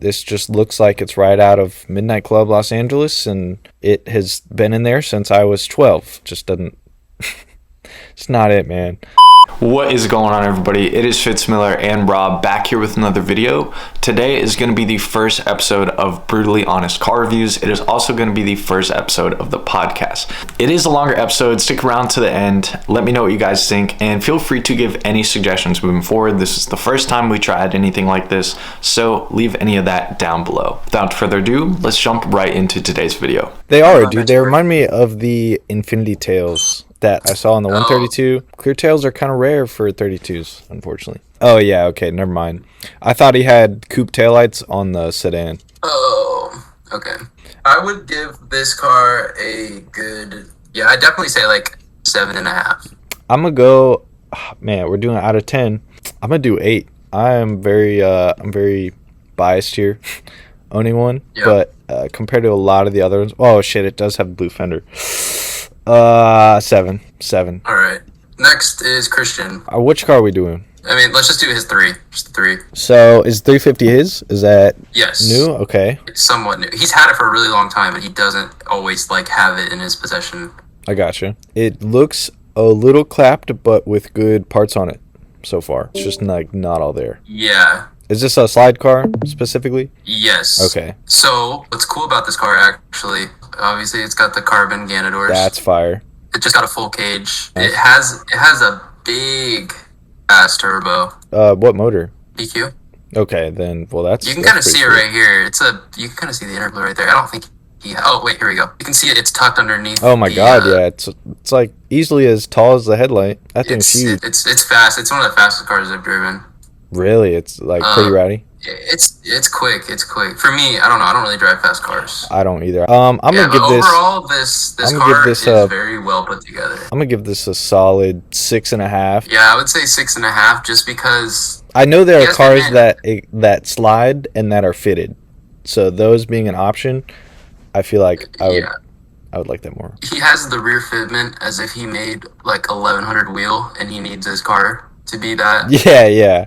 This just looks like it's right out of Midnight Club Los Angeles, and it has been in there since I was 12. Just doesn't... It's not it, man. What is going on, everybody? It is Fitz Miller and Rob back here with another video. Today is going to be the first episode of Brutally Honest Car Reviews. It is also going to be the first episode of the podcast. It is a longer episode. Stick around to the end. Let me know what you guys think, and feel free to give any suggestions moving forward. This is the first time we tried anything like this, so leave any of that down below. Without further ado, let's jump right into today's video. They are, dude. They remind me of the Infinity Tails that I saw on the 132. Clear tails are kind of rare for 32s, unfortunately. Oh, yeah, okay, never mind. I thought he had coupe taillights on the sedan. Oh, okay. I would give this car a good, I'd definitely say like 7.5. I'm going to go, man, we're doing out of 10. I'm going to do 8. I'm very biased here, owning one, but compared to a lot of the other ones, oh shit, it does have a blue fender. 7. All right. Next is Christian. Which car are we doing? I mean, let's just do his 3. Just the 3. So is 350 his? Is that new? Okay. It's somewhat new. He's had it for a really long time, but he doesn't always like have it in his possession. I gotcha. It looks a little clapped, but with good parts on it so far. It's just like not all there. Yeah. Is this a slide car specifically? Yes. Okay. So what's cool about this car, actually, obviously it's got the carbon Ganadors. That's fire. It just got a full cage. Nice. It has a big ass turbo. What motor? EQ. Okay, then that's you can kind of see it right here. You can kind of see the interval right there. I don't think oh wait, here we go. You can see it. It's tucked underneath. Oh my god, yeah. It's like easily as tall as the headlight. That thing's huge. It's fast. It's one of the fastest cars I've driven. Really? It's like pretty rowdy? It's quick. It's quick. For me, I don't know. I don't really drive fast cars. I don't either. I'm gonna give this. Overall, this car is very well put together. I'm gonna give this a solid 6.5. Yeah, I would say 6.5, just because. I know there are cars that slide and that are fitted, so those being an option, I feel like I would like that more. He has the rear fitment as if he made like 1100 wheel, and he needs his car to be that. Yeah.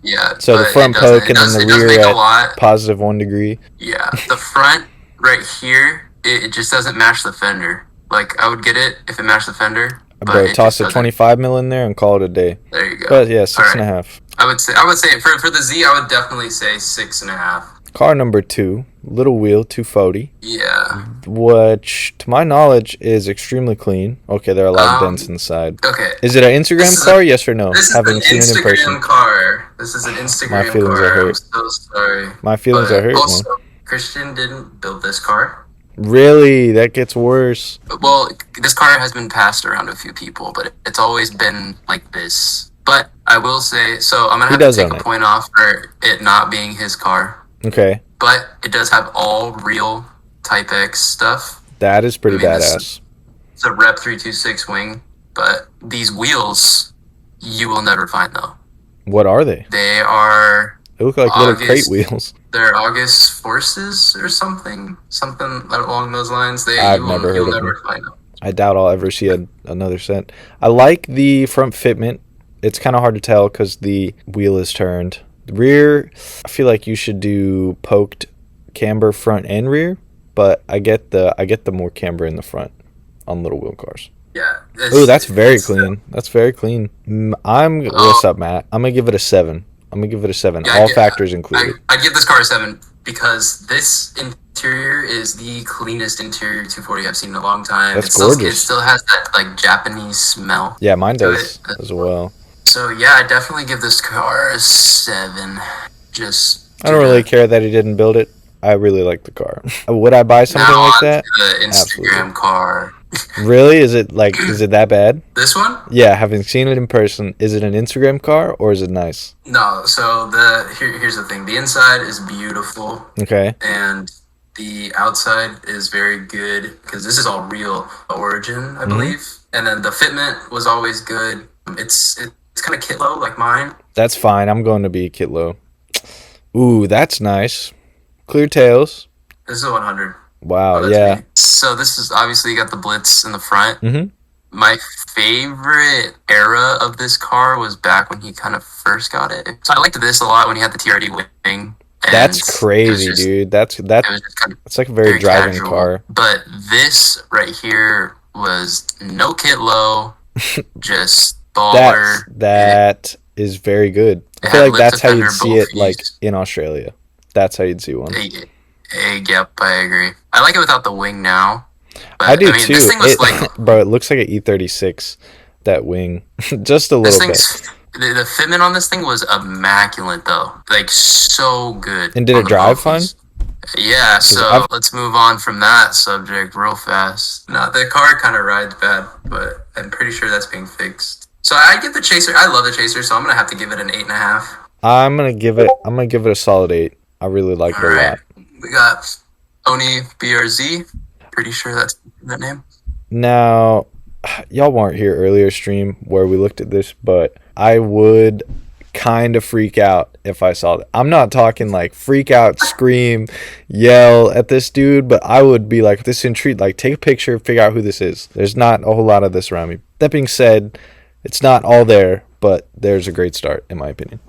Yeah. So the front poke and then the rear at positive 1 degree. Yeah. The front right here, it just doesn't match the fender. Like, I would get it if it matched the fender. Bro, toss a 25 mil in there and call it a day. There you go. But yeah, 6.5. Right. I would say for the Z, I would definitely say 6.5. Car number 2, little wheel 240. Yeah. Which, to my knowledge, is extremely clean. Okay, there are a lot of dents inside. Okay. Is it an Instagram car? Yes or no? This is an Instagram car. This is an Instagram car. My feelings are hurt. I'm so sorry. My feelings are hurt, also, man. Christian didn't build this car. Really? That gets worse. Well, this car has been passed around to a few people, but it's always been like this. But I will say, so I'm going to have to take a point off for it not being his car. Okay. But it does have all real Type X stuff. That is pretty badass. It's a Rep 326 wing, but these wheels you will never find though. What are they? They look like little crate wheels. They're August Forces or something along those lines. You'll never find them. I doubt I'll ever see another set. I like the front fitment. It's kind of hard to tell because the wheel is turned. The rear, I feel like you should do poked camber front and rear, but I get the more camber in the front on little wheel cars. Yeah. Oh, that's very clean. That's very clean. What's up, Matt? I'm gonna give it a 7. Yeah, all factors included. I'd give this car a 7 because this interior is the cleanest interior 240 I've seen in a long time. That's gorgeous. It still has that like Japanese smell. Yeah, mine does as well. So yeah, I definitely give this car a 7. I don't really care that he didn't build it. I really like the car. Would I buy something like that? The Instagram car. Really? Is it that bad? This one? Yeah, having seen it in person, is it an Instagram car or is it nice? No, so here's the thing. The inside is beautiful. Okay. And the outside is very good because this is all real origin, I believe. And then the fitment was always good. It's kind of kit low like mine. That's fine. I'm going to be kit low. Ooh, that's nice. Clear tails. This is a 100. Wow, yeah. Me. So this is obviously you got the Blitz in the front. Mm-hmm. My favorite era of this car was back when he kind of first got it. So I liked this a lot when he had the TRD wing. And That's it was crazy, just, dude. it was just kind of It's like a very driving casual. car. But this right here was no kit low, just baller. That is very good. I It feel had like lip that's how you'd defender see both it, like used. in Australia. That's how you'd see one. Yep, I agree. I like it without the wing now. But I do mean, too. this thing was like Bro, it looks like an E36. That wing, just a this little bit. thing's the fitment on this thing was immaculate though, like so good. And did on it the drive vocals. fun? Yeah, so I've- let's move on from that subject real fast. No, the car kind of rides bad, but I'm pretty sure that's being fixed. So I give the Chaser. I love the Chaser, so I'm gonna have to give it an 8.5. I'm gonna give it a solid 8. I really like it a lot. We got Oni BRZ. Pretty sure that's that name. Now, y'all weren't here earlier stream where we looked at this, but I would kind of freak out if I saw that. I'm not talking like freak out, scream, yell at this dude, but I would be like this intrigued, like take a picture, figure out who this is. There's not a whole lot of this around me. That being said, it's not all there, but there's a great start in my opinion.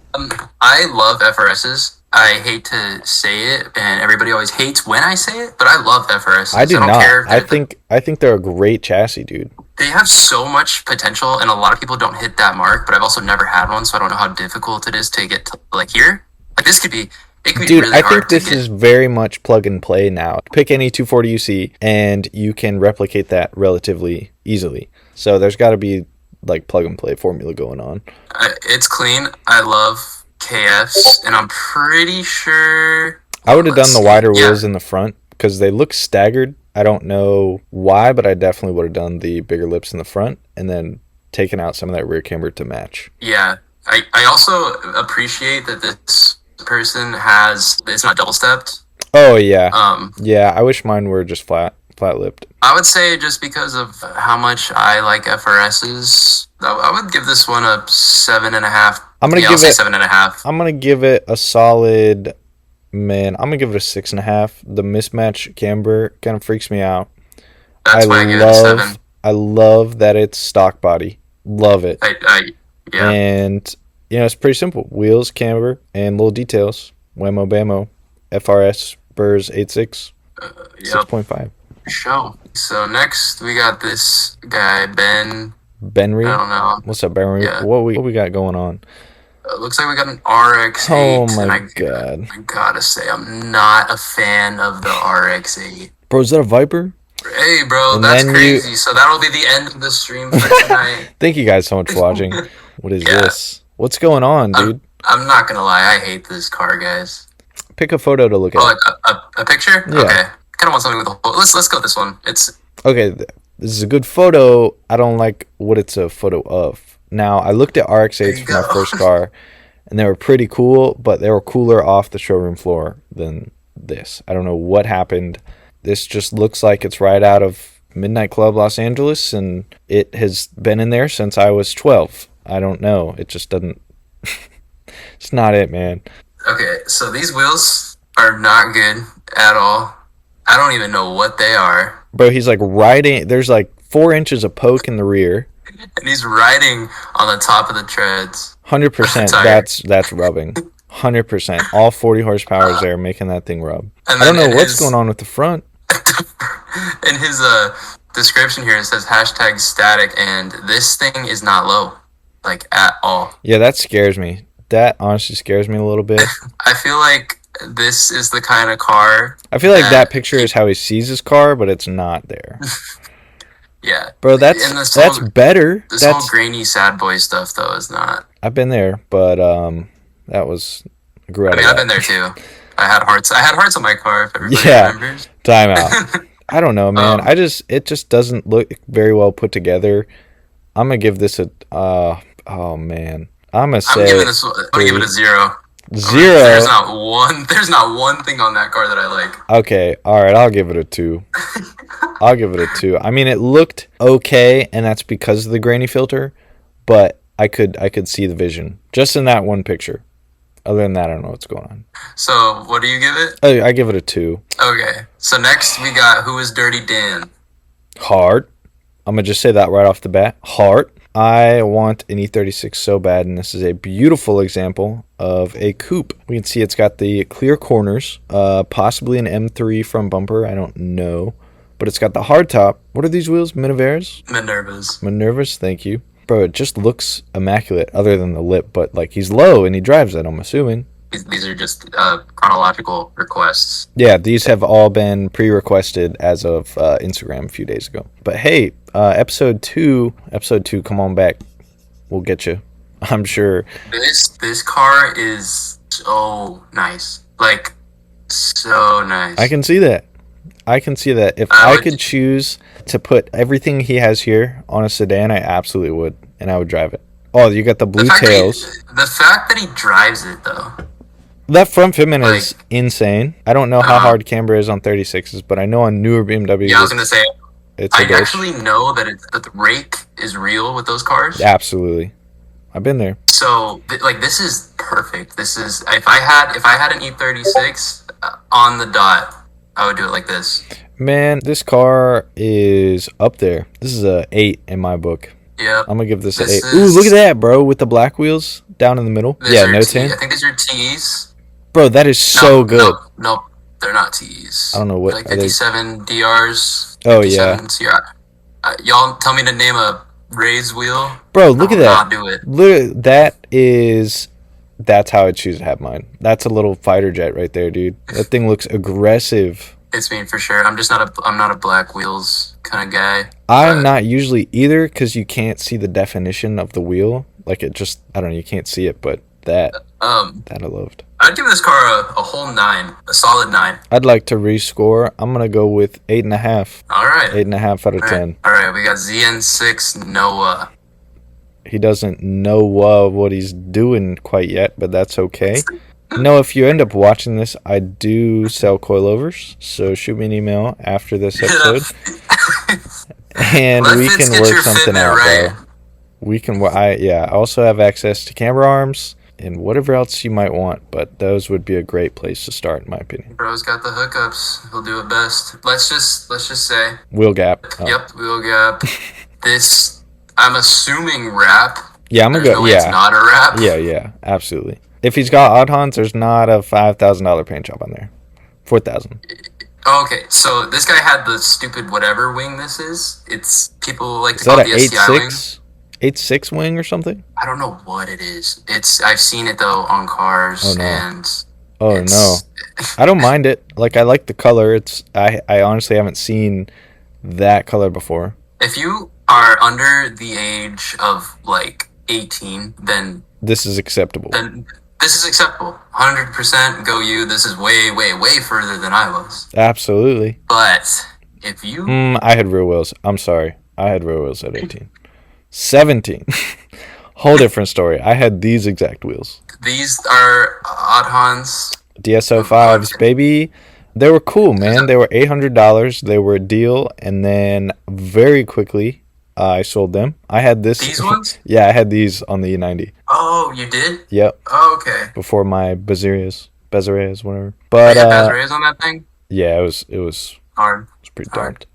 I love FRSs. I hate to say it, and everybody always hates when I say it, but I love FRSs. I do don't not. care if I think they're a great chassis, dude. they have so much potential, and a lot of people don't hit that mark. But I've also never had one, so I don't know how difficult it is to get to like here. Like this could be, it could be Dude, really I hard think this to get. is very much plug and play now. Pick any 240 UC and you can replicate that relatively easily. So there's got to be like plug and play formula going on. It's clean. I love KFs, and I'm pretty sure I would have let's done the see. wider Yeah. wheels in the front because they look staggered. I don't know why, but I definitely would have done the bigger lips in the front and then taken out some of that rear camber to match. Yeah, I also appreciate that this person it's not double stepped. Oh yeah, Um, yeah. I wish mine were just flat lipped. I would say just because of how much I like FRSs, I would give this one a 7.5. I'm gonna I'll give say it 7.5. I'm gonna give it a solid. Man, I'm gonna give it a 6.5. The mismatch camber kind of freaks me out. That's why I give it a 7. I love that it's stock body. Love it. Yeah. And it's pretty simple. Wheels, camber, and little details. Whammo bammo. FRS Burrs 86 Yep. 6.5. Show. So next we got this guy Ben. Benry. I don't know. What's up, Benry? Yeah. What we got going on? Looks like we got an RX-8. Oh my and god. I gotta say, I'm not a fan of the RX-8. Bro, is that a Viper? Hey, bro, And that's then crazy. So that'll be the end of the stream for tonight. Thank you guys so much for watching. What is Yeah. this? What's going on, dude? I'm not gonna lie, I hate this car, guys. Pick a photo to look Oh, at. like a picture? Yeah. Okay. Kind of want something with a whole. Let's go with this one. It's Okay, this is a good photo. I don't like what it's a photo of. Now, I looked at There RX-8s you for my go. first car, and they were pretty cool, but they were cooler off the showroom floor than this. I don't know what happened. This just looks like it's right out of Midnight Club Los Angeles, and it has been in there since I was 12. I don't know. It just doesn't... It's not it, man. okay. So these wheels are not good at all. I don't even know what they are. Bro, he's like riding... There's like 4 inches of poke in the rear. And he's riding on the top of the treads. 100%. Tire. That's rubbing. 100%. All 40 horsepower is there making that thing rub. And I don't then know in what's his- going on with the front. In his description here, it says hashtag static, and this thing is not low, like at all. Yeah, that scares me. That honestly scares me a little bit. I feel like this is the kind of car. I feel like that picture is how he sees his car, but it's not there. Yeah, Bro, And that's this better. This whole That's grainy sad boy stuff though is not. I've been there, but that was I grew out I mean, of I've been that. there too. I had hearts on my car. If everybody Yeah. remembers. Time out. I don't know, man. It just doesn't look very well put together. I'm gonna give this a oh man. I'm gonna I'm giving it a 0. 0. There's not one thing on that car that I like. Okay, all right, I'll give it a 2. I'll give it a 2. I mean, it looked okay, and that's because of the grainy filter, but I could see the vision just in that one picture. Other than that, I don't know what's going on. So what do you give it? Oh, I give it a 2. Okay. So next we got Who is Dirty Dan? Hard. I'm gonna just say that right off the bat. Hard. I want an E36 so bad, and this is a beautiful example of a coupe. We can see it's got the clear corners, possibly an M3 front bumper, I don't know. But it's got the hardtop. What are these wheels? Minerva's? Minerva's, thank you. Bro, it just looks immaculate other than the lip, but like he's low and he drives it, I'm assuming. These are just chronological requests. Yeah, these have all been pre-requested as of Instagram a few days ago. But hey, episode two, come on back. We'll get you, I'm sure. This car is so nice. Like, so nice. I can see that. If I could choose to put everything he has here on a sedan, I absolutely would, and I would drive it. Oh, you got the blue tails. The fact that he drives it, though. That front fitment is insane. I don't know how hard camber is on 36s, but I know on newer BMWs. Yeah, I was going to say, I actually know that the rake is real with those cars. Absolutely. I've been there. So, like, this is perfect. This is, if I had an E36 on the dot, I would do it like this. Man, this car is up there. This is a 8 in my book. Yeah. I'm going to give this an 8. Ooh, look at that, bro, with the black wheels down in the middle. No tint. I think these are T's. Bro, that is so good. No, they're not T's. I don't know what. Like 57 DRs. Oh, yeah. CR. Y'all tell me to name a raised wheel. Bro, look at that. Not do it. Look, that's how I choose to have mine. That's a little fighter jet right there, dude. That thing looks aggressive. It's me for sure. I'm not a black wheels kind of guy. I'm not usually either because you can't see the definition of the wheel. Like it just, I don't know, you can't see it, but that I loved. I'd give this car a whole 9, a solid 9. I'd like to rescore. I'm gonna go with 8.5. All right. 8.5 out of 10. All right, we got ZN6 Noah. He doesn't know what he's doing quite yet, but that's okay. No, if you end up watching this, I do sell coilovers, so shoot me an email after this episode, and we can work something out, right. bro. We can. I also have access to camera arms and whatever else you might want, but those would be a great place to start, in my opinion. Bro's got the hookups. He'll do it best. Let's just say wheel gap. Yep, wheel gap. This, I'm assuming wrap. Yeah, I'm gonna go. Yeah, it's not a wrap. Yeah, absolutely. If he's got odd Hans, there's not a $5,000 paint job on there. $4,000. Okay, so this guy had the stupid whatever wing this is. It's people like to Is call that it an the STI wing. 8.6 wing or something? I don't know what it is. I've seen it though on cars. Oh, no. And no. I don't mind it. Like, I like the color. I honestly haven't seen that color before. If you are under the age of like 18, then this is acceptable. Then this is acceptable. 100% go you. This is way, way, way further than I was. Absolutely. But if you... I had rear wheels. I'm sorry. I had rear wheels at 18. 17. Whole different story. I had these exact wheels. These are Odd Hans. DSO5s, baby. They were cool, man. They were $800. They were a deal. And then very quickly, I sold them. I had this. These ones? Yeah, I had these on the E90. Oh, you did? Yep. Oh, okay. Before my Bezereas, whatever. But Bezereas on that thing? Yeah, it was hard. It was pretty dumped.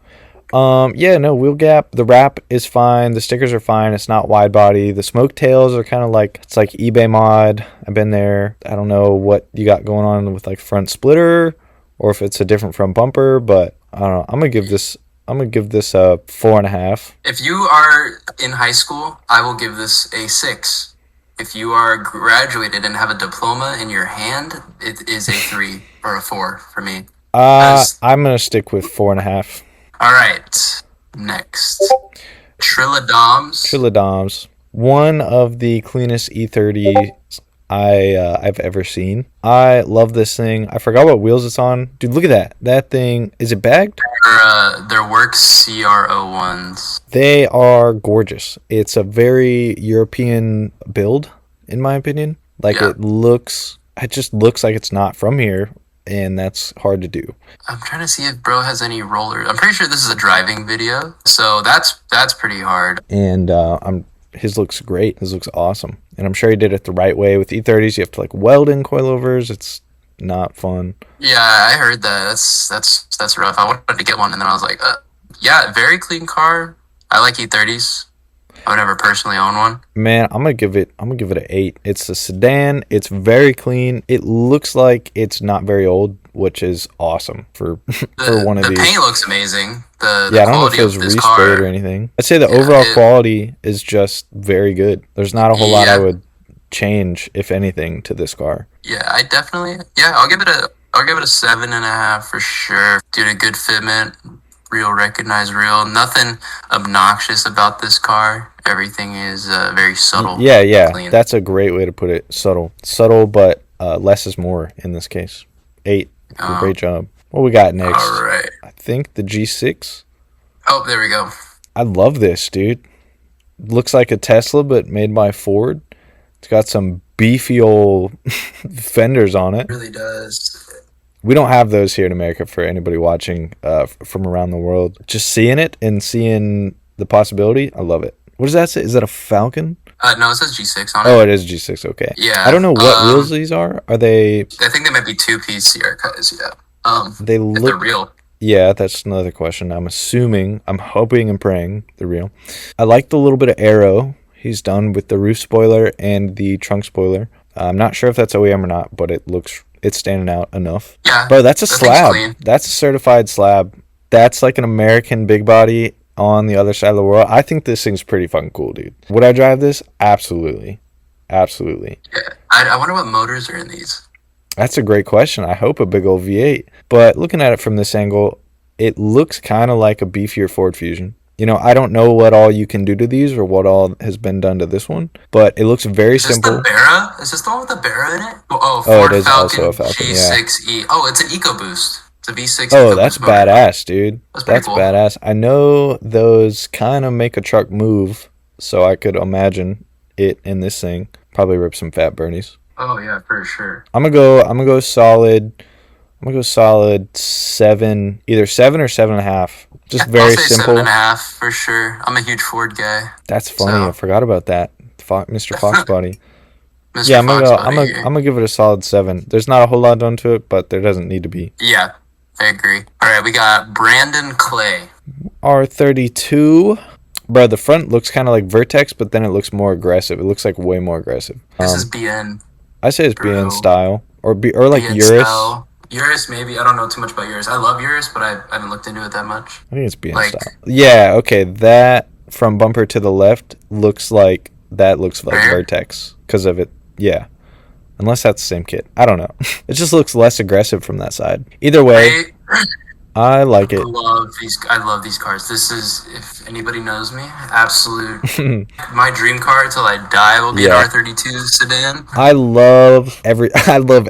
Yeah, no, wheel gap. The wrap is fine. The stickers are fine. It's not wide body. The smoke tails are kind of like, it's like eBay mod. I've been there. I don't know what you got going on with like front splitter or if it's a different front bumper, but I don't know. I'm gonna give this a 4.5. If you are in high school, I will give this a 6. If you are graduated and have a diploma in your hand, it is a 3 or a 4 for me. I'm gonna stick with 4.5. All right, next. Trilladoms. One of the cleanest E30s I've ever seen. I love this thing. I forgot what wheels it's on. Dude, look at that. That thing, is it bagged? They're Works CR01s. They are gorgeous. It's a very European build, in my opinion. Like it just looks like it's not from here. And that's hard to do. I'm trying to see if bro has any rollers. I'm pretty sure this is a driving video, so that's pretty hard. And his looks great. His looks awesome. And I'm sure he did it the right way. With E30s, you have to like weld in coilovers. It's not fun. Yeah, I heard that. That's rough. I wanted to get one, and then I was like, yeah, very clean car. I like E30s. I've never personally owned one. Man, I'm gonna give it an 8. It's a sedan. It's very clean. It looks like it's not very old, which is awesome for one of The these. paint looks amazing. The Yeah, I don't know if quality it was of this resprayed car. or anything. I'd say the Yeah, overall quality is just very good. There's not a whole lot I Yeah. would change, if anything, to this car. Yeah, I'll give it a 7.5 for sure. Dude, a good fitment, real recognized real. Nothing obnoxious about this car. Everything is very subtle. Yeah. Clean. That's a great way to put it. Subtle, but less is more in this case. 8. Great job. What we got next? All right. I think the G6. Oh, there we go. I love this, dude. Looks like a Tesla, but made by Ford. It's got some beefy old fenders on it. It really does. We don't have those here in America for anybody watching from around the world. Just seeing it and seeing the possibility, I love it. What does that say? Is that a Falcon? No, it says G6 on it. Oh, it is G6. Okay. Yeah. I don't know what wheels these are. Are they? I think they might be 2-piece CR cuts. Yeah. They If they're look. real. Yeah, that's another question. I'm hoping and praying they're real. I like the little bit of aero he's done with the roof spoiler and the trunk spoiler. I'm not sure if that's OEM or not, but it's standing out enough. Yeah. Bro, that's a that thing's slab. clean. That's a certified slab. That's like an American big body on the other side of the world. I think this thing's pretty fucking cool, dude. Would I drive this? Absolutely. Absolutely. Yeah. I wonder what motors are in these. That's a great question. I hope a big old V8. But looking at it from this angle, it looks kind of like a beefier Ford Fusion. You know, I don't know what all you can do to these or what all has been done to this one, but it looks very simple. Is this the Barra? Is this the one with the Barra in it? Oh, Oh, Ford it is Falcon, also a Falcon, yeah. G6E. Oh, it's an EcoBoost. It's a V6 Oh, EcoBoost that's motor. badass, dude. That's pretty That's cool. badass. I know those kind of make a truck move, so I could imagine it in this thing. Probably rip some fat Bernies. Oh yeah, for sure. I'm gonna go solid 7, either 7 or 7.5. Just very I'll say simple. 7.5 for sure. I'm a huge Ford guy. That's funny. So- I forgot about that. Mr. Fox Body. Mr. Yeah, I'm Fox gonna Body. I'm gonna give it a solid 7. There's not a whole lot done to it, but there doesn't need to be. Yeah, I agree. All right, we got Brandon Clay. R32. Bro, the front looks kind of like Vertex, but then it looks more aggressive. It looks like way more aggressive. This is BN. I say it's Bro. BN style or like BN Urus. style. Urus, maybe. I don't know too much about Urus. I love Urus, but I haven't looked into it that much. I think it's BN Like- style. Yeah, okay. That from bumper to the left looks like Rare? Vertex because of it. Yeah. Unless that's the same kit. I don't know. It just looks less aggressive from that side. Either way, I like it. I love these cars. This is, if anybody knows me, absolute. My dream car till I die will be Yeah. an R32 sedan. I love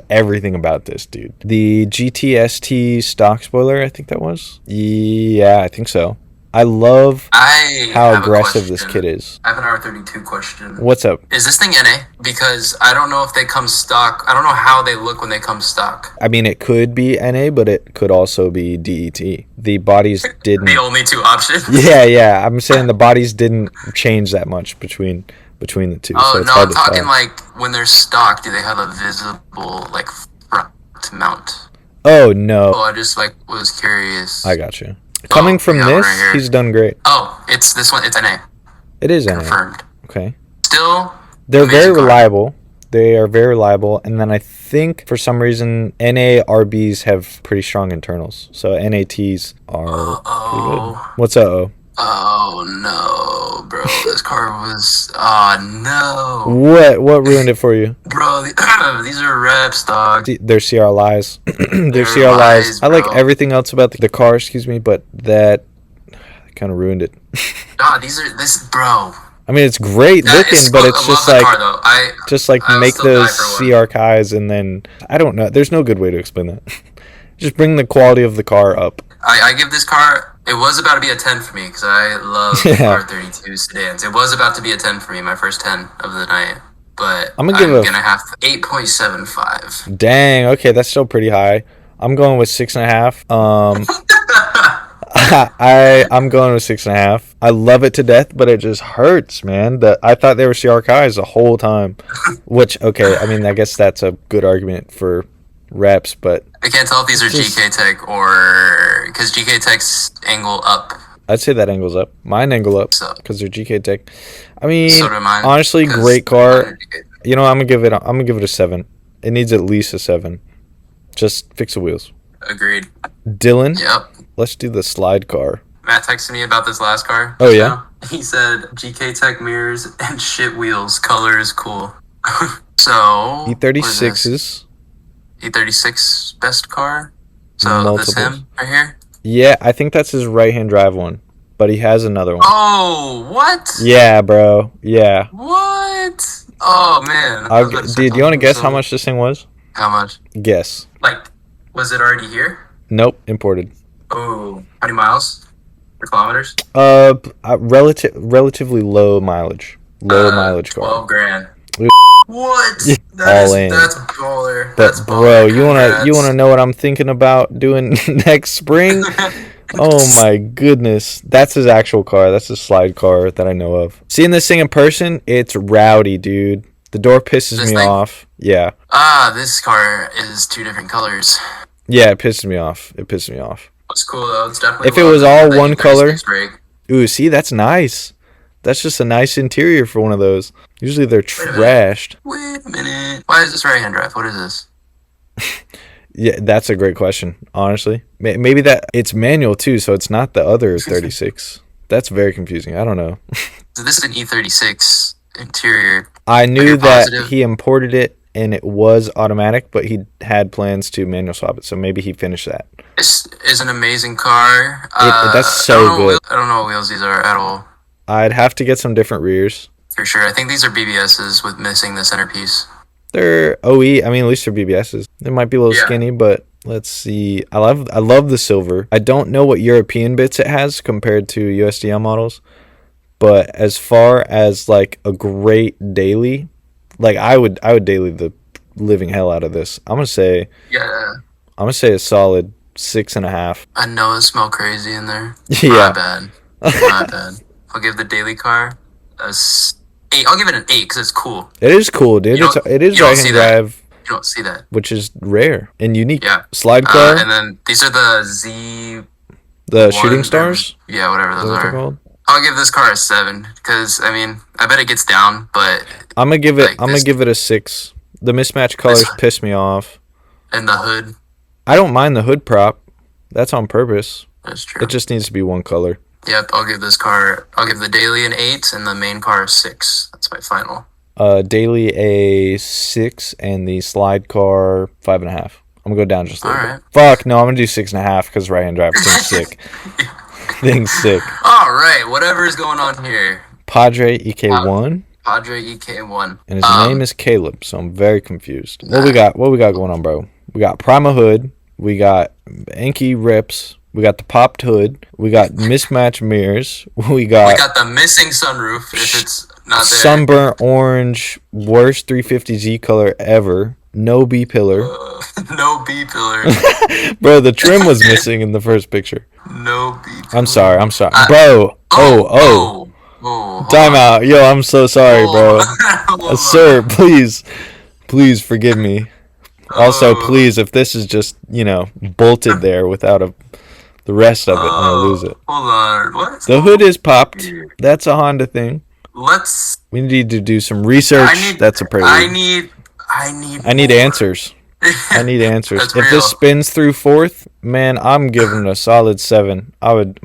everything about this, dude. The GTST stock spoiler, I think that was. Yeah, I think so. I love I how have a aggressive this question. kit is. I have an R32 question. What's up? Is this thing NA? Because I don't know if they come stock. I don't know how they look when they come stock. I mean, it could be NA, but it could also be DET. The bodies didn't. The only two options. Yeah. I'm saying the bodies didn't change that much between the two. Oh so it's no, hard I'm to talking tell. like when they're stock. Do they have a visible like front mount? Oh no, Oh, I just like was curious. I got you. Coming from yeah, this, right here. he's done great. Oh, it's this one. It's NA. It is NA. Confirmed. Okay. Still, They're amazing very car. reliable. They are very reliable. And then I think for some reason, NA RBs have pretty strong internals. So NATs are pretty good. Oh, What's up? oh no, bro! This car was. Oh no, What ruined it for you? bro! These are reps, dog. They're CR lies. They're They're CR lies. lies, I like bro. everything else about the car, but that kind of ruined it. Nah, this, bro. I mean, it's great That looking, is but cool. it's I just love the like car, though. I will make still die those for one. CR Kais and then I don't know. There's no good way to explain that. Just bring the quality of the car up. I give this car. It was about to be a 10 for me because I love Yeah. R32 sedans. It was about to be a 10 for me, my first 10 of the night. But I'm I'm gonna give gonna have 8.75. Dang, okay, that's still pretty high. I'm going with 6.5. I'm going with 6.5. I love it to death, but it just hurts, man. I thought they were CR Kais the whole time. Which, okay, I mean, I guess that's a good argument for reps, but I can't tell if these are Just- GK Tech or because GK Tech's angle up I'd say that angle's up. Mine angle up So, because they're GK Tech. I mean, so do mine. honestly, 'Cause great mine are car. GK. You know, I'm gonna give it a 7. It needs at least a 7. Just fix the wheels. Agreed. Dylan, Yep. let's do the slide car. Matt texted me about this last car. Oh, just yeah? now. He said GK Tech mirrors and shit wheels. Color is cool. So E36s. E36 best car. So this Multiples. him right here. Yeah, I think that's his right-hand drive one, but he has another one. Oh, what? Yeah, bro. Yeah. What? Oh man. I was about to start Dude, you want to talking guess so- how much this thing was? How much? Guess. Like, was it already here? Nope, imported. Oh, how many miles? Or kilometers? Relatively low mileage. Low mileage car. 12 grand. Ooh. What? All in. That's baller. But That's bro, baller. you wanna know what I'm thinking about doing next spring? Oh my goodness. That's his actual car. That's his slide car that I know of. Seeing this thing in person, it's rowdy, dude. The door pisses This me thing? off. Yeah. This car is 2 different colors. Yeah, it pisses me off. It pisses me off. It's cool though. It's definitely. If it was all one color- Brake. Ooh, see, that's nice. That's just a nice interior for one of those. Usually they're trashed. Wait a minute. Why is this right-hand drive? What is this? Yeah, that's a great question, honestly. Maybe that it's manual too, so it's not the other 36. That's very confusing. I don't know. So this is an E36 interior. I knew you're that positive? he imported it and it was automatic, but he had plans to manual swap it, so maybe he finished that. This is an amazing car. That's so I don't know good. I don't know what wheels these are at all. I'd have to get some different rears. For sure. I think these are BBSs with missing the centerpiece. They're OE. I mean, at least they're BBSs. They might be a little Yeah. skinny, but let's see. I love the silver. I don't know what European bits it has compared to USDM models, but as far as like a great daily, like I would daily the living hell out of this. I'm gonna say a solid 6.5. I know it smell crazy in there. Yeah. My bad. My bad. I'll give the daily car a 8. I'll give it an 8 because it's cool. It is cool, dude. You It is you don't right see hand that. drive, You don't see that. which is rare and unique. Yeah. Slide car, And then these are the Z. the shooting stars. Yeah, whatever Is that those what they're are. called? I'll give this car a 7 because I mean I bet it gets down, but I'm gonna give it. Like this- it a 6. The mismatched colors piss me off. in the hood, I don't mind the hood prop. That's on purpose. that's true. It just needs to be one color. Yep, I'll give the daily an 8 and the main car a 6. That's my final. Daily a 6 and the slide car 5.5. I'm gonna go down just a little Alright. bit. Fuck no, I'm gonna do 6.5 because right hand drive thing's sick. Thing's sick. Alright, whatever is going on here. Padre EK1 Padre EK1. and his name is Caleb, so I'm very confused. What we got going on, bro? We got Prima hood, we got Enki rips, we got the popped hood, we got mismatched mirrors, we got the missing sunroof if it's not there. sunburnt orange, worst 350Z color ever. No B pillar. No B pillar. Bro, the trim was missing in the first picture. No B pillar. I'm sorry. Bro. Oh. Time out. Yo, I'm so sorry, bro. Sir, please forgive me. Also, please, if this is just, bolted there without the rest of it, I'm going to lose it. Hold on. What? The hood is popped. That's a Honda thing. Let's. We need to do some research. That's a prelude. I need answers. I need answers. That's If real. this spins through fourth, man, I'm giving it a solid 7. I would,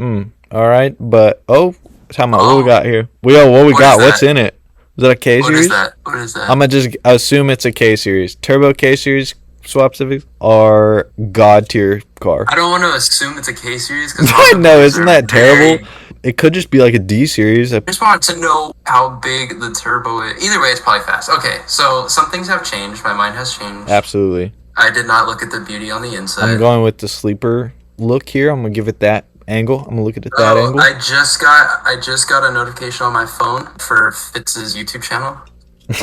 all right. But, time out. What we got here? What we got? What's in it? Is that a K What series? is that? What is that? I'm going to just assume it's a K series. Turbo K series swap civics are god tier car. I don't want to assume it's a K series. I know, isn't that terrible? It could just be like a D series. I just want to know how big the turbo is. Either way, it's probably fast. Okay, so some things have changed. My mind has changed. Absolutely. I did not look at the beauty on the inside. I'm going with the sleeper look here. I'm going to give it that angle. I'm going to look at it that angle. I just got a notification on my phone for Fitz's YouTube channel.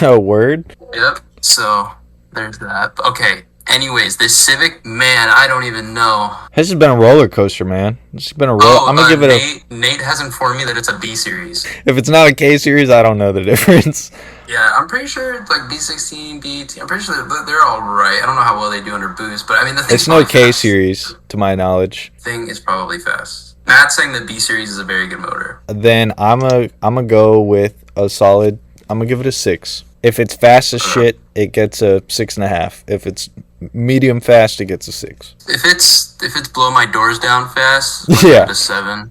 Oh, word? Yep. So there's that. Okay. Anyways, this Civic, man, I don't even know. This has been a roller coaster, man. This has been a I'm gonna give it Nate has informed me that it's a B series. If it's not a K series, I don't know the difference. Yeah, I'm pretty sure it's like B16, B18. I'm pretty sure they're all right. I don't know how well they do under boost, but I mean the thing's It's no probably K fast. series, to my knowledge. Thing is probably fast. Matt's saying the B series is a very good motor. Then I'm a go with a solid. I'm gonna give it a 6. If it's fast as shit, it gets a 6.5. If it's medium fast, it gets a 6. If it's blow my doors down fast, Yeah. give it a 7.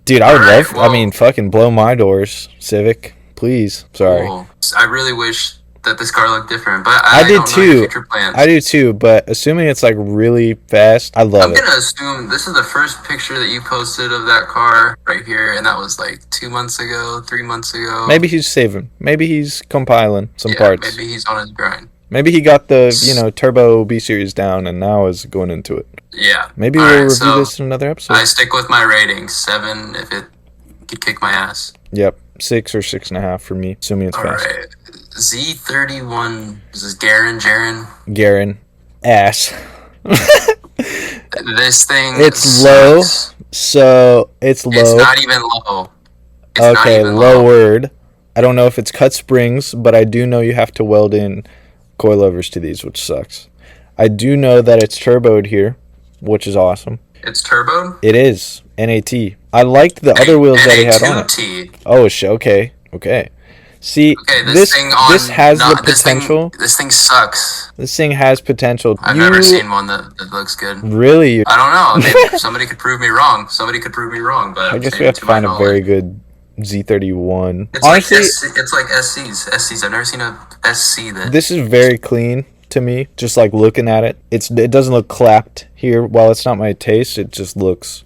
Dude, I would Alright, love. well- I mean, fucking blow my doors, Civic, please. Sorry. Cool. I really wish that this car looked different, but I did don't know too. your future plans. I do too, but assuming it's like really fast, I love I'm it. gonna assume this is the first picture that you posted of that car right here, and that was like 2 months ago, 3 months ago. Maybe he's saving. Maybe he's compiling some yeah, parts. maybe he's on his grind. Maybe he got the turbo B series down and now is going into it. Yeah. Maybe All we'll right, review so this in another episode. I stick with my rating 7 if it could kick my ass. Yep, 6 or 6.5 for me, assuming it's All fast. right. Z31. This is Jaren. Garen, ass. This thing. It's low. sucks. So it's low. It's not even low. It's not Okay, even low word. I don't know if it's cut springs, but I do know you have to weld in coilovers to these, which sucks. I do know that it's turboed here, which is awesome. It's turboed. It is NAT. I liked the other wheels that he had on it. NA2T. Oh, okay. See, Okay, this thing on has the this potential. This thing sucks. This thing has potential. I've never seen one that looks good. Really? I don't know. Maybe somebody could prove me wrong. But I guess we have to find a very good Z31. It's Honestly, it's like SCs. I've never seen a SC that. this is very clean to me. Just like looking at it, it doesn't look clapped here. While it's not my taste, it just looks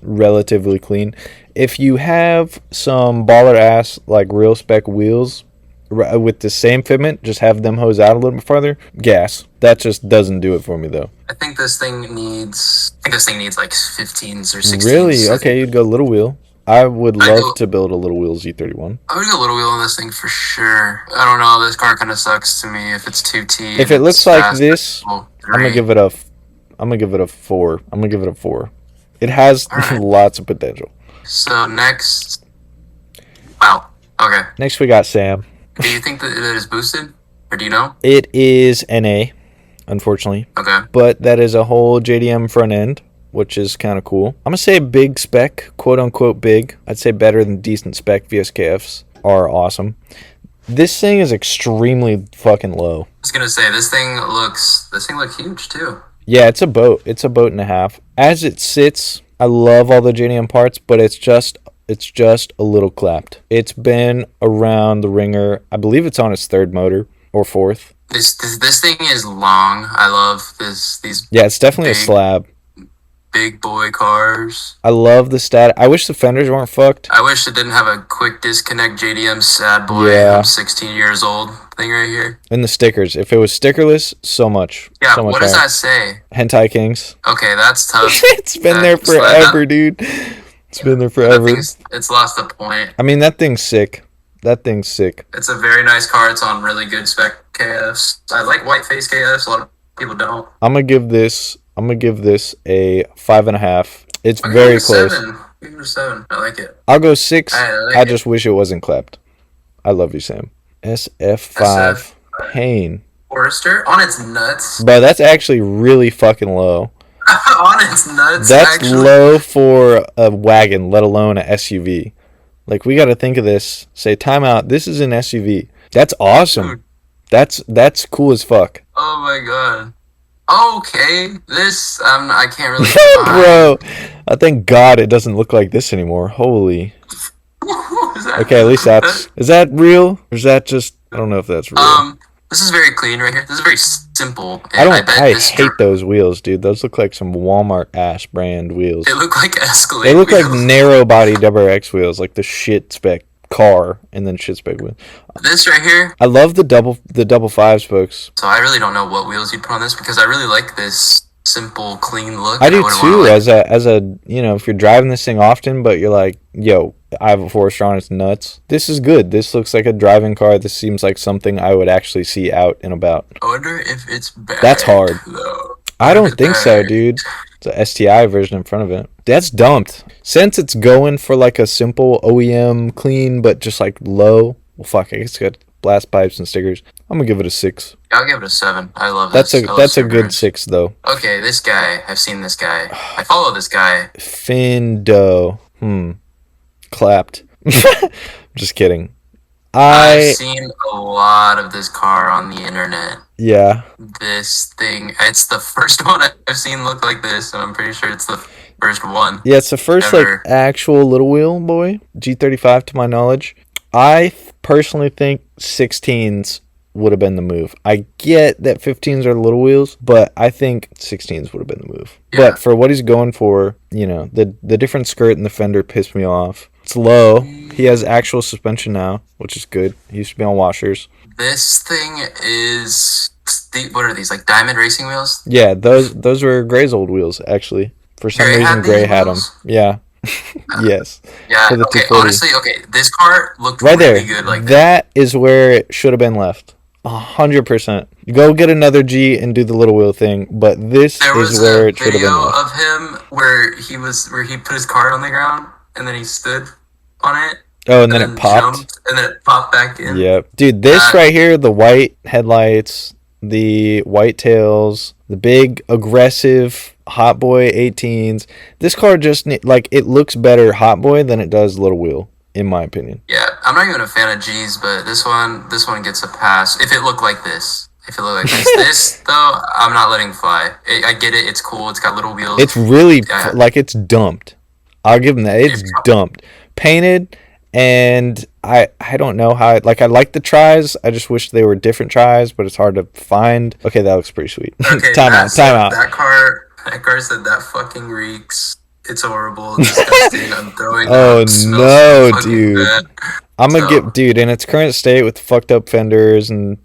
relatively clean. If you have some baller ass like real spec wheels with the same fitment, just have them hose out a little bit farther. Gas. That just doesn't do it for me though. I think this thing needs like 15s or 16s. Really? Okay, you'd go little wheel. I would I love go- to build a little wheel Z31. I would go little wheel on this thing for sure. I don't know. This car kind of sucks to me if it's 2T. If it looks like this, I'm gonna give it a 4. I'm gonna give it a 4. It has Alright. lots of potential. So next. Wow. Okay. Next we got Sam. Do you think that it is boosted, or do you know? It is NA, unfortunately, Okay. but that is a whole JDM front end, which is kind of cool. I'm gonna say big spec, quote unquote big. I'd say better than decent spec. VSKFs are awesome. This thing is extremely fucking low. I was gonna say this thing looks huge too. Yeah, it's a boat. It's a boat and a half. As it sits, I love all the JDM parts, but it's just a little clapped. It's been around the ringer. I believe it's on its 3rd motor or 4th. This thing is long. I love these Yeah, it's definitely a Big. slab. big boy cars. I love the stat. I wish the fenders weren't fucked. I wish it didn't have a quick disconnect JDM sad boy. Yeah. I'm 16 years old thing right here. And the stickers. If it was stickerless, so much. Yeah, So much what does higher. that say? Hentai Kings. Okay, that's tough. It's been there Just like forever, dude. It's been there That forever. it's lost the point. I mean, that thing's sick. That thing's sick. It's a very nice car. It's on really good spec KFs. I like white face KFs. A lot of people don't. I'm gonna give this a 5.5. It's I'll give very it a close. 7. Give it a 7. I like it. I'll go 6. I like I it. just wish it wasn't clapped. I love you, Sam. SF5 Pain. Forester on its nuts. But that's actually really fucking low. On its nuts. That's actually. low for a wagon, let alone a SUV. Like, we got to think of this. Say, time out. This is an SUV. That's awesome. That's cool as fuck. Oh my god. Okay, this I can't really. Bro, I thank God it doesn't look like this anymore. Holy. Is that- Okay, at least is that real? Or is that just, I don't know if that's real. This is very clean right here. This is very simple. And I this hate those wheels, dude. Those look like some Walmart ass brand wheels. They look like Escalade. They look like wheels. narrow body WRX wheels, like the shit spec car and then shit spec wheel. This right here. I love the double 5 spokes. So I really don't know what wheels you'd put on this because I really like this simple, clean look. I do wouldn't too, wanna, as a if you're driving this thing often, but you're like, yo, I have a Forester on, it's nuts. This is good. This looks like a driving car. This seems like something I would actually see out and about. I wonder if it's bad. That's hard. Though. I don't It's think so, bad. dude. It's a STI version in front of it. That's dumped. Since it's going for like a simple OEM clean, but just like low. Well, fuck, I guess it's got blast pipes and stickers. I'm gonna give it a 6. I'll give it a 7. I love That's this. a good 6 though. Okay, this guy. I've seen this guy. I follow this guy. Findo. Clapped. Just kidding. I've seen a lot of this car on the internet. Yeah. This thing, it's the first one I've seen look like this, and I'm pretty sure it's the first one. Yeah, it's the first ever. like actual little wheel boy. G35 to my knowledge. I personally think 16s would have been the move. I get that 15s are little wheels, but I think 16s would have been the move. Yeah. But for what he's going for, you know, the different skirt and the fender pissed me off. It's low. He has actual suspension now, which is good. He used to be on washers. This thing is, what are these, like diamond racing wheels? Yeah, those were Gray's old wheels, actually. For some reason, Gray had them. Yeah. Yes. Yeah, okay, honestly, this car looked right really there. Good like that is where it should have been left. 100%. You go get another G and do the little wheel thing, but this is where it should have been left. There was a video of him where he put his card on the ground and then he stood on it. Oh, and then it popped. Jumped, and then it popped back in. Yep. Dude, this right here, the white headlights, the white tails, the big aggressive Hot Boy 18s. This car just it looks better Hot Boy than it does little wheel, in my opinion. Yeah, I'm not even a fan of G's, but this one gets a pass if it looked like this. This though, I'm not letting fly. I get it. It's cool. It's got little wheels. It's really it's dumped. I'll give them that. It's dumped, painted, and I don't know how. I like the tries. I just wish they were different tries, but it's hard to find. Okay, that looks pretty sweet. Okay, time out. That car said that fucking reeks. It's horrible. It's disgusting. I'm throwing Oh up. no, so dude! bad. I'm gonna get in its current state with fucked up fenders and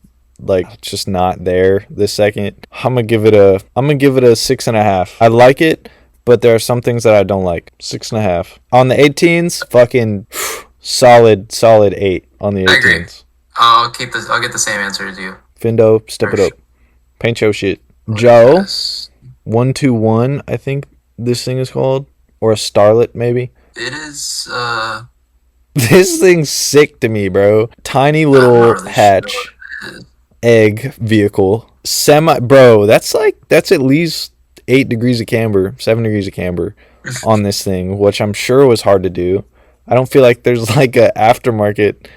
just not there this second. I'm gonna give it a 6.5. I like it, but there are some things that I don't like. 6.5 on the 18s. Fucking solid 8 on the 18s. I agree. I'll keep this. I'll get the same answer as you. Findo, step it up. Paint show shit. Joe, 121. I think this thing is called, or a Starlet maybe. It is. This thing's sick to me, bro. Tiny little hatch. Egg vehicle, bro. That's at least 8 degrees of camber, 7 degrees of camber on this thing, which I'm sure was hard to do. I don't feel like there's a aftermarket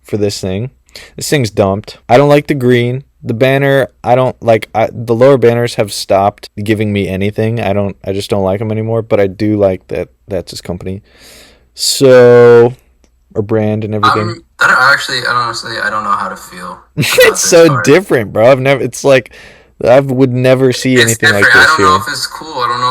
for this thing. This thing's dumped. I don't like the green. The banner, I don't like. The lower banners have stopped giving me anything. I just don't like them anymore. But I do like that. That's his company. So, or brand and everything. I don't know how to feel. It's so different, bro. I would never see anything like this. I don't know if it's cool. I don't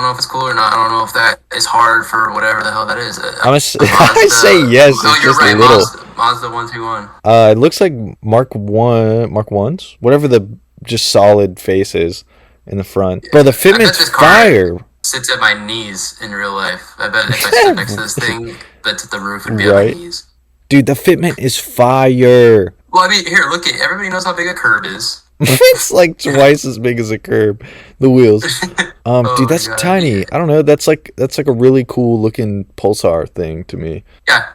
know if it's cool or not. I don't know if that is hard for whatever the hell that is. I say yes. Oh, it's you're just right. a little. Mazda 121. It looks like Mark 1s, whatever the just solid face is in the front. Bro, the fitment's fire. Sits at my knees in real life. I bet if I sit next to this thing, that's at the roof would be at my knees. Dude, the fitment is fire. Well, I mean, here, look at everybody knows how big a curb is. It's like twice as big as a curb. The wheels. Dude, that's tiny. Yeah. I don't know. That's like a really cool looking Pulsar thing to me. Yeah.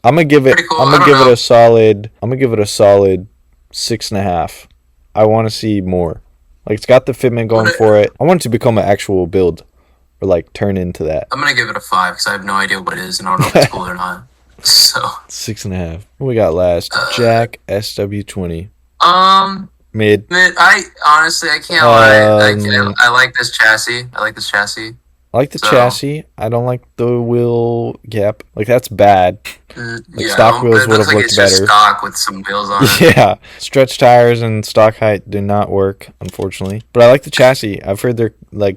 I'm gonna give it. Cool. I'm gonna give it a solid 6.5. I want to see more. It's got the fitment going for it. I want it to become an actual build, or turn into that. I'm gonna give it a 5 because I have no idea what it is and I don't know if it's cool or not. So 6.5. What we got last? Jack SW20. Mid. I honestly can't lie. I like this chassis. I like the chassis. I don't like the wheel gap. That's bad. Stock wheels would have looked better. Stock with some wheels on it. Yeah, stretch tires and stock height do not work, unfortunately. But I like the chassis. I've heard they're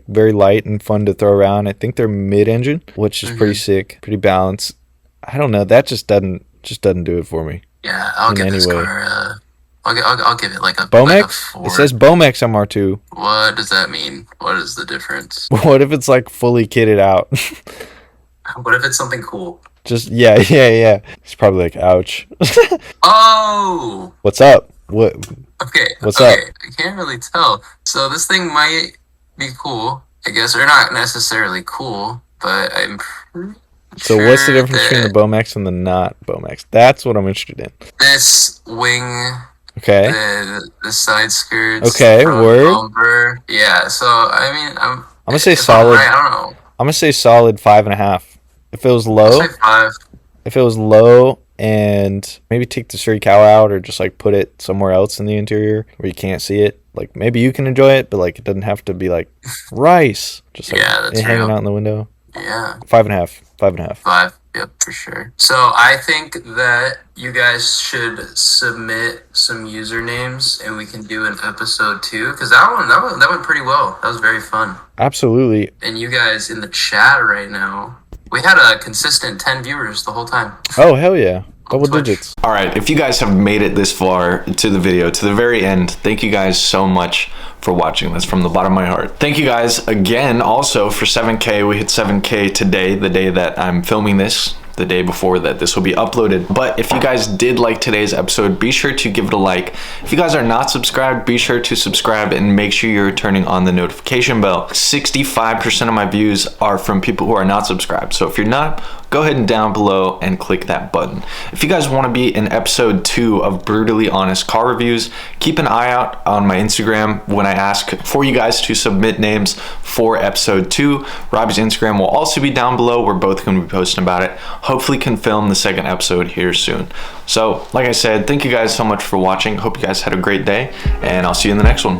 very light and fun to throw around. I think they're mid-engine, which is pretty sick, pretty balanced. I don't know. That just doesn't do it for me. Yeah, I'll give this car. I'll give it a Bomex. a 4. It says Bomex MR2. What does that mean? What is the difference? What if it's fully kitted out? What if it's something cool? Just yeah. It's probably ouch. Oh. What's up? What? Okay. What's up? I can't really tell. So this thing might be cool, I guess, or not necessarily cool, but I'm. So what's the difference between the Bomex and the not Bomex? That's what I'm interested in. This wing Okay. The side skirts, Okay, front word. bumper. Yeah, so I mean, I'm gonna say if I'm solid. right, I don't know. I'm gonna say solid 5.5. If it was I'll say low, 5. if it was low, and maybe take the stray cow out or just like put it somewhere else in the interior where you can't see it. Like maybe you can enjoy it, but like it doesn't have to be like rice, just like Yeah, that's it hanging real. out in the window. Yeah. 5.5. 5.5. 5. Yep, for sure. So I think that you guys should submit some usernames, and we can do an episode 2 because that went pretty well. That was very fun. Absolutely. And you guys in the chat right now, we had a consistent 10 viewers the whole time. Oh hell yeah. Double Twitch. digits. All right, if you guys have made it this far to the video, to the very end, thank you guys so much for watching this from the bottom of my heart. Thank you guys again also for 7K. We hit 7K today, the day that I'm filming this, the day before that this will be uploaded. But if you guys did like today's episode, be sure to give it a like. If you guys are not subscribed, be sure to subscribe and make sure you're turning on the notification bell. 65% of my views are from people who are not subscribed. So if you're not, go ahead and down below and click that button. If you guys want to be in episode 2 of Brutally Honest Car Reviews, keep an eye out on my Instagram when I ask for you guys to submit names for episode 2. Robbie's Instagram will also be down below. We're both going to be posting about it. Hopefully can film the second episode here soon. So like I said, thank you guys so much for watching. Hope you guys had a great day, and I'll see you in the next one.